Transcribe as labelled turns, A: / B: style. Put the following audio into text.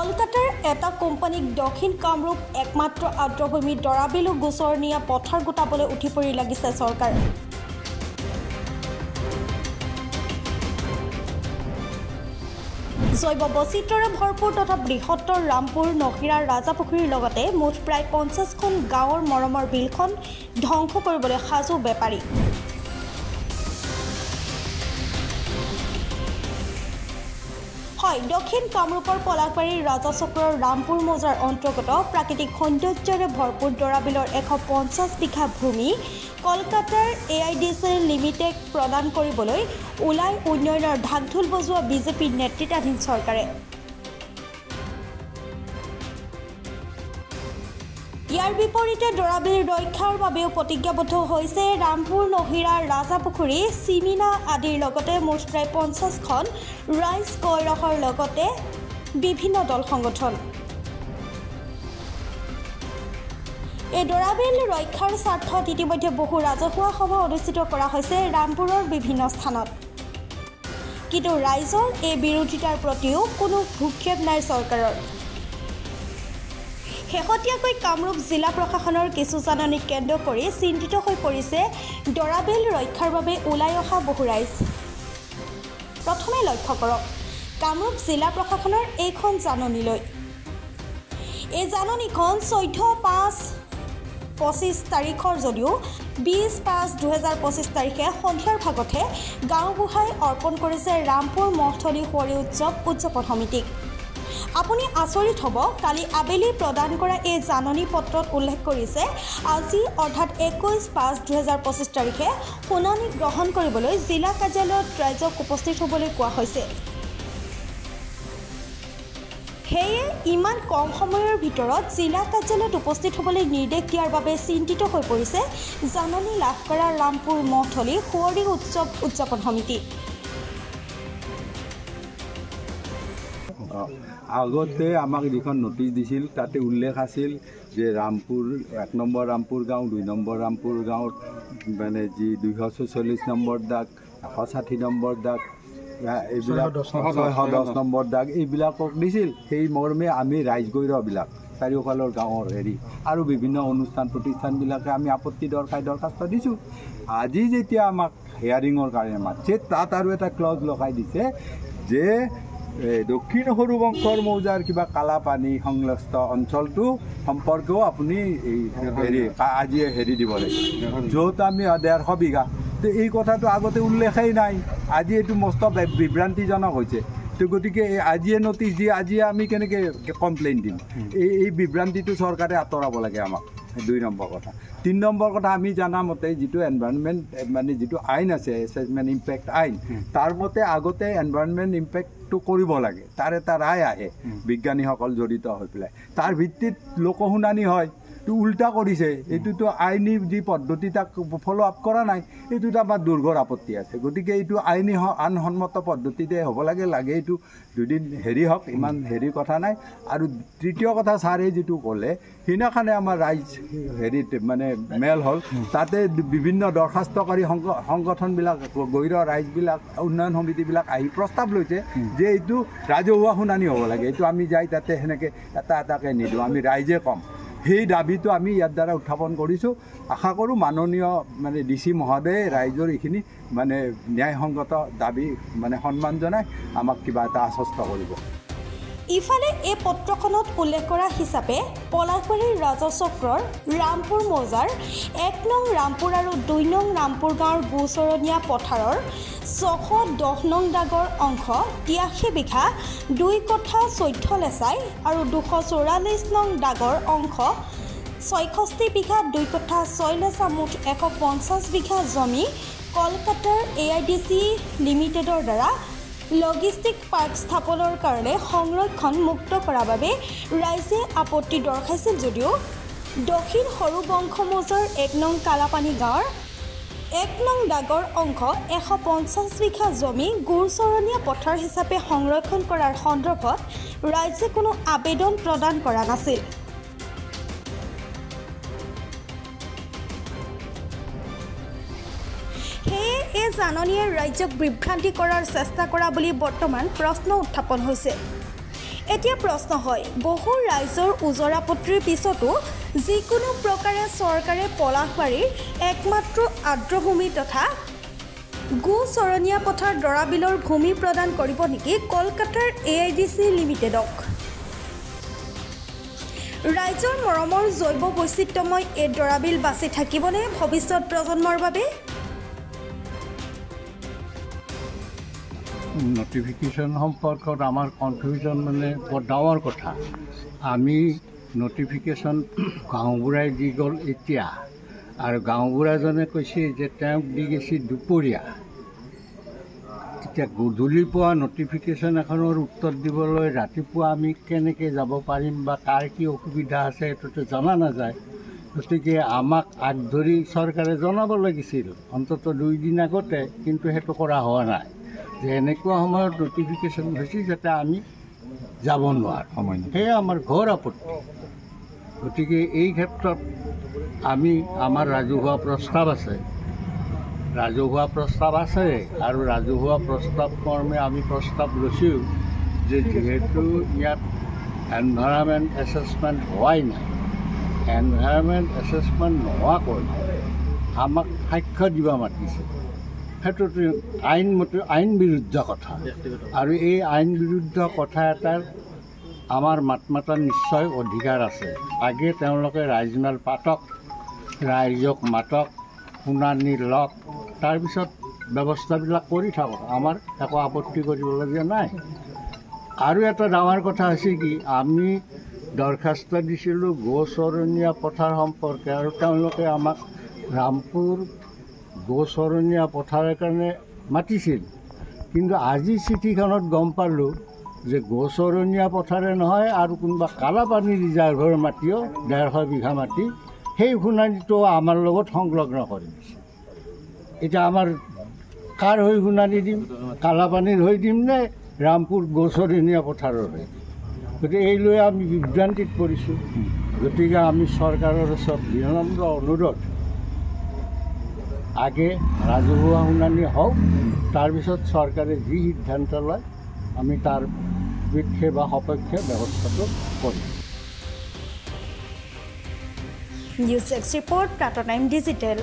A: কলকাতাৰ এটা কোম্পানীক দক্ষিণ কামৰূপ একমাত্ৰ আৰ্দ্ৰভূমি দৰাবিলো গোচৰ নিয়া পথাৰ গোটাবলৈ উঠি পৰি লাগিছে চৰকাৰ। জৈৱ বৈচিত্ৰ্যৰে ভৰপূৰ তথা বৃহত্তৰ ৰামপুৰ নহিৰা ৰাজাপুখুৰীৰ লগতে মুঠ প্ৰায় 50খন গাঁৱৰ মৰমৰ বিলখন ধ্বংস কৰিবলৈ সাজু বেপাৰী। হয়, দক্ষিণ কামৰূপৰ পলাশবাৰীৰ ৰাজাচক্ৰৰ ৰামপুৰ মৌজাৰ অন্তৰ্গত প্ৰাকৃতিক সৌন্দৰ্যৰে ভৰপূৰ দৰাবিলৰ 150 বিঘা ভূমি কলকাতাৰ AIDC লিমিটেড প্ৰদান কৰিবলৈ ওলাই উন্নয়নৰ ঢাকঢোল বজোৱা বিজেপি নেতৃত্বাধীন চৰকাৰে। ইয়াৰ বিপৰীতে দৰাবিল ৰক্ষাৰ বাবেও প্ৰতিজ্ঞাবদ্ধ হৈছে ৰামপুৰ নহিৰা ৰাজাপুখুৰী চিমিনা আদিৰ লগতে মুঠ প্ৰায় 50খন ৰাইজ কৈৰসৰ লগতে বিভিন্ন দল সংগঠন। এই দৰাবিল ৰক্ষাৰ স্বাৰ্থত ইতিমধ্যে বহু ৰাজহুৱা সভা অনুষ্ঠিত কৰা হৈছে ৰামপুৰৰ বিভিন্ন স্থানত, কিন্তু ৰাইজৰ এই বিৰোধিতাৰ প্ৰতিও কোনো ভূক্ষেপ নাই চৰকাৰৰ। শেহতীয়াকৈ কামৰূপ জিলা প্ৰশাসনৰ কিছু জাননীক কেন্দ্ৰ কৰি চিন্তিত হৈ পৰিছে দৰাবিল ৰক্ষাৰ বাবে ওলাই অহা বহু ৰাইজ। প্ৰথমে লক্ষ্য কৰক কামৰূপ জিলা প্ৰশাসনৰ এইখন জাননীলৈ। এই জাননীখন 14/5/25 তাৰিখৰ যদিও 20/5/2025 তাৰিখে সন্ধিয়াৰ ভাগতহে গাঁওবুঢ়াই অৰ্পণ কৰিছে ৰামপুৰ মহথলী সুঁৱৰি উৎসৱ উদযাপন সমিতিক। আপুনি আচৰিত হ'ব, কালি আবেলি প্ৰদান কৰা এই জাননী পত্ৰত উল্লেখ কৰিছে আজি অৰ্থাৎ 21/5/2025 তাৰিখে শুনানি গ্ৰহণ কৰিবলৈ জিলা কাৰ্যালয়ত ৰাইজক উপস্থিত হ'বলৈ কোৱা হৈছে। সেয়ে ইমান কম সময়ৰ ভিতৰত জিলা কাৰ্যালয়ত উপস্থিত হ'বলৈ নিৰ্দেশ দিয়াৰ বাবে চিন্তিত হৈ পৰিছে জাননী লাভ কৰা ৰামপুৰ মহথলী সুঁৱৰি উৎসৱ উদযাপন সমিতি।
B: আগতে আমাক যিখন নটিচ দিছিল তাতে উল্লেখ আছিল যে ৰামপুৰ 1 নম্বৰ ৰামপুৰ গাঁও, 2 নম্বৰ ৰামপুৰ গাঁৱত মানে যি 246 নম্বৰ দাগ, 160 নম্বৰ দাগ, এইবিলাক 610 নম্বৰ দাগ এইবিলাকক দিছিল। সেই মৰ্মে আমি ৰাইজগৈৰবিলাক চাৰিওফালৰ গাঁৱৰ আৰু বিভিন্ন অনুষ্ঠান প্ৰতিষ্ঠানবিলাকে আমি আপত্তি দৰখাস্ত দিছোঁ। আজি যেতিয়া আমাক হিয়াৰিঙৰ কাৰণে মাতিছে তাত আৰু এটা ক্লজ লগাই দিছে যে দক্ষিণ সৰু বংশৰ মৌজাৰ কিবা কালাপানী সংলগ্ন অঞ্চলটো সম্পৰ্কেও আপুনি আজি দিব লাগিব, য'ত আমি 150 বিঘা। তো এই কথাটো আগতে উল্লেখেই নাই, আজি এইটো মস্ত বিভ্ৰান্তিজনক হৈছে। তো গতিকে আজিয়ে নটিচ দিয়ে, আজিয়ে আমি কেনেকৈ কমপ্লেইন দিম? এই বিভ্ৰান্তিটো চৰকাৰে আঁতৰাব লাগে আমাক। 2 নম্বৰ কথা। 3 নম্বৰ কথা, আমি জানা মতে যিটো এনভাইৰনমেণ্ট মানে যিটো আইন আছে এছেচমেণ্ট ইম্পেক্ট আইন, তাৰ মতে আগতে এনভাইৰনমেণ্ট ইম্পেক্টটো কৰিব লাগে। তাৰ এটা ৰায় আহে বিজ্ঞানীসকল জড়িত হৈ পেলাই, তাৰ ভিত্তিত লোকশুনানি হয়। তো উল্টা কৰিছে, এইটোতো আইনী যি পদ্ধতি তাক ফ'ল' আপ কৰা নাই, এইটোতো আমাৰ দুৰ্ঘৰ আপত্তি আছে। গতিকে এইটো আইনী আইনসন্মত পদ্ধতিতে হ'ব লাগে এইটো দুদিন হওক, ইমান কথা নাই। আৰু তৃতীয় কথা, ছাৰে যিটো ক'লে সেইদিনাখনে আমাৰ ৰাইজ মানে মেল হ'ল, তাতে বিভিন্ন দৰখাস্তকাৰী সংগঠনবিলাক গৈৰ ৰাইজবিলাক উন্নয়ন সমিতিবিলাক আহি প্ৰস্তাৱ লৈছে যে এইটো ৰাজহুৱা শুনানি হ'ব লাগে, এইটো আমি যাই তাতে সেনেকৈ এটাকৈ নিদিওঁ, আমি ৰাইজে ক'ম। সেই দাবীটো আমি ইয়াৰ দ্বাৰা উত্থাপন কৰিছোঁ। আশা কৰোঁ মাননীয় মানে DC মহোদয়ে ৰাইজৰ এইখিনি মানে ন্যায়সংগত দাবী মানে সন্মান জনাই আমাক কিবা এটা আশ্বস্ত কৰিব।
A: ইফালে এই পত্ৰখনত উল্লেখ কৰা হিচাপে পলাশবাৰীৰ ৰাজচক্ৰৰ ৰামপুৰ মৌজাৰ 1 নং ৰামপুৰ আৰু 2 নং ৰামপুৰ গাঁৱৰ গোচৰণীয়া পথাৰৰ 610 নং দাগৰ অংশ 83 বিঘা 2 কঠা 14 লেচাই আৰু 244 নং দাগৰ অংশ 66 বিঘা 2 কঠা 6 লেচা মুঠ 150 বিঘা জমি কলকাতাৰ AIDC লিমিটেডৰ দ্বাৰা লজিষ্টিক পাৰ্ক স্থাপনৰ কাৰণে সংৰক্ষণ মুক্ত কৰাৰ বাবে ৰাইজে আপত্তি দৰ্শাইছিল যদিও দক্ষিণ সৰু বংশ মৌজাৰ 1 নং কালাপানী গাঁৱৰ 1 নং দাগৰ অংশ 150 বিঘা জমি গোচৰণীয়া পথাৰ হিচাপে সংৰক্ষণ কৰাৰ সন্দৰ্ভত ৰাইজে কোনো আবেদন প্ৰদান কৰা নাছিল। এই জাননীয়ে ৰাজ্যক বিভ্ৰান্তি কৰাৰ চেষ্টা কৰা বুলি বৰ্তমান প্ৰশ্ন উত্থাপন হৈছে। এতিয়া প্ৰশ্ন হয়, বহু ৰাইজৰ ওজৰ আপত্তিৰ পিছতো যিকোনো প্ৰকাৰে চৰকাৰে পলাশবাৰীৰ একমাত্ৰ আৰ্দ্ৰভূমি তথা গোচৰণীয়া পথাৰ দৰাবিলৰ ভূমি প্ৰদান কৰিব নেকি কলকাতাৰ AIDC লিমিটেডক? ৰাইজৰ মৰমৰ জৈৱ বৈচিত্ৰ্যময় এই দৰাবিল বাচি থাকিবনে ভৱিষ্যত প্ৰজন্মৰ বাবে?
C: নটিফিকেশ্যন সম্পৰ্কত আমাৰ কনফিউজন মানে বৰ ডাঙৰ কথা। আমি নটিফিকেশ্যন গাঁওবুঢ়াই দি গ'ল এতিয়া, আৰু গাঁওবুঢ়াজনে কৈছে যে তেওঁক দি গৈছে দুপৰীয়া। এতিয়া গধূলি পোৱা নটিফিকেশ্যন এখনৰ উত্তৰ দিবলৈ ৰাতিপুৱা আমি কেনেকৈ যাব পাৰিম বা কাৰ কি অসুবিধা আছে সেইটোতো জনা নাযায়। গতিকে আমাক আগ ধৰি চৰকাৰে জনাব লাগিছিল অন্ততঃ 2 দিন আগতে, কিন্তু সেইটো কৰা হোৱা নাই। যে এনেকুৱা সময়ত নটিফিকেশ্যন হৈছে যাতে আমি যাব নোৱাৰোঁ, সেয়ে আমাৰ ঘোৰ আপত্তি। গতিকে এই ক্ষেত্ৰত আমাৰ ৰাজহুৱা প্ৰস্তাৱ আছে, আৰু ৰাজহুৱা প্ৰস্তাৱ কৰ্মে আমি প্ৰস্তাৱ লৈছোঁ যে যিহেতু ইয়াত এনভাইৰনমেণ্ট এছেছমেণ্ট হোৱাই নাই, এনভাইৰনমেণ্ট এছেছমেণ্ট নোহোৱাকৈ আমাক সাক্ষ্য দিব মাতিছে, সেইটোতো আইন বিৰুদ্ধ কথা। আৰু এই আইন বিৰুদ্ধ কথা এটাৰ আমাৰ মাত মাতাৰ নিশ্চয় অধিকাৰ আছে। আগে তেওঁলোকে ৰাইজমেল পাতক, ৰাইজক মাতক, শুনানি লওক, তাৰপিছত ব্যৱস্থাবিলাক কৰি থাকক। আমাৰ একো আপত্তি কৰিবলগীয়া নাই। আৰু এটা ডাঙৰ কথা হৈছে কি, আমি দৰখাস্ত দিছিলোঁ গোচৰণীয়া পথাৰ সম্পৰ্কে, আৰু তেওঁলোকে আমাক ৰামপুৰ গোচৰণীয়া পথাৰৰ কাৰণে মাতিছিল। কিন্তু আজি চিঠিখনত গম পালোঁ যে গোচৰণীয়া পথাৰে নহয়, আৰু কোনোবা কালাপানী ৰিজাৰ্ভৰ মাটিও 150 বিঘা মাটি, সেই শুনানিটো আমাৰ লগত সংলগ্ন কৰি দিছে। এতিয়া আমাৰ কাৰ হৈ শুনানি দিম? কালাপানীৰ হৈ দিম নে ৰামপুৰ গোচৰণীয়া পথাৰৰে? গতিকে এই লৈ আমি বিভ্ৰান্তিত পৰিছোঁ। গতিকে আমি চৰকাৰৰ ওচৰত বিনম্ৰ অনুৰোধ, আগে ৰাজহুৱা শুনানি হওক, তাৰপিছত চৰকাৰে যি সিদ্ধান্ত লয় আমি তাৰ পক্ষে বা সপক্ষে ব্যৱস্থাটো কৰিম।
A: নিউজ 6 ৰিপৰ্ট, প্ৰাতঃ টাইম ডিজিটেল।